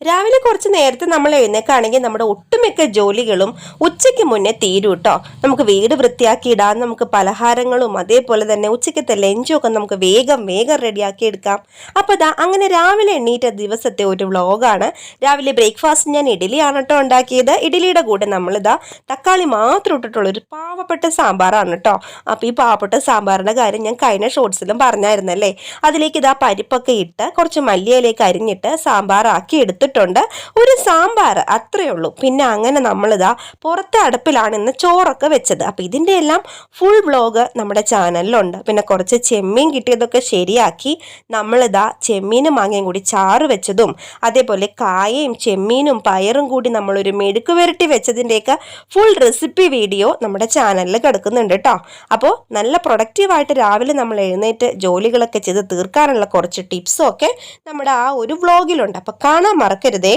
രാവിലെ കുറച്ച് നേരത്തെ നമ്മൾ എഴുന്നേക്കാണെങ്കിൽ നമ്മുടെ ഒട്ടുമിക്ക ജോലികളും ഉച്ചയ്ക്ക് മുന്നേ തീരും കേട്ടോ. നമുക്ക് വീട് വൃത്തിയാക്കി ഇടാം, നമുക്ക് പലഹാരങ്ങളും അതേപോലെ തന്നെ ഉച്ചയ്ക്കത്തെ ലഞ്ചും ഒക്കെ നമുക്ക് വേഗം റെഡിയാക്കി എടുക്കാം. അപ്പോൾ അങ്ങനെ രാവിലെ എണ്ണീറ്റ ദിവസത്തെ ഒരു വ്ളോഗാണ്. രാവിലെ ബ്രേക്ക്ഫാസ്റ്റ് ഞാൻ ഇഡ്ഡലിയാണ് കേട്ടോ ഉണ്ടാക്കിയത്. ഇഡ്ഡലിയുടെ കൂടെ നമ്മളിതാ തക്കാളി മാത്രം ഇട്ടിട്ടുള്ള ഒരു പാവപ്പെട്ട സാമ്പാറാണ് കേട്ടോ. അപ്പോൾ ഈ പാവപ്പെട്ട സാമ്പാറിൻ്റെ കാര്യം ഞാൻ കഴിഞ്ഞ ഷോർട്സിലും പറഞ്ഞായിരുന്നല്ലേ. അതിലേക്ക് ഇതാ പരിപ്പൊക്കെ ഇട്ട് കുറച്ച് മല്ലിയിലേക്ക് അരിഞ്ഞിട്ട് സാമ്പാറാക്കി എടുത്തിട്ടുണ്ട്. ഒരു സാമ്പാർ അത്രയേ ഉള്ളൂ. പിന്നെ അങ്ങനെ നമ്മളിതാ പുറത്തെ അടുപ്പിലാണ് ഇന്ന് ചോറൊക്കെ വെച്ചത്. അപ്പം ഇതിൻ്റെ എല്ലാം ഫുൾ വ്ളോഗ് നമ്മുടെ ചാനലിലുണ്ട്. പിന്നെ കുറച്ച് ചെമ്മീൻ കിട്ടിയതൊക്കെ ശരിയാക്കി നമ്മളിതാ ചെമ്മീനും മാങ്ങയും കൂടി ചാറ് വെച്ചതും അതേപോലെ കായയും ചെമ്മീനും പയറും കൂടി നമ്മളൊരു മെഴുക്ക് പുരട്ടി വെച്ചതിൻ്റെയൊക്കെ ഫുൾ റെസിപ്പി വീഡിയോ നമ്മുടെ ചാനലിൽ കിടക്കുന്നുണ്ട് കേട്ടോ. അപ്പോൾ നല്ല പ്രൊഡക്റ്റീവായിട്ട് രാവിലെ നമ്മൾ എഴുന്നേറ്റ് ജോലികളൊക്കെ ചെയ്ത് തീർക്കാനുള്ള കുറച്ച് ടിപ്സും ഒക്കെ നമ്മുടെ ആ ഒരു വ്ളോഗിലുണ്ട്. അപ്പോൾ കാണാൻ മറക്കരുതേ.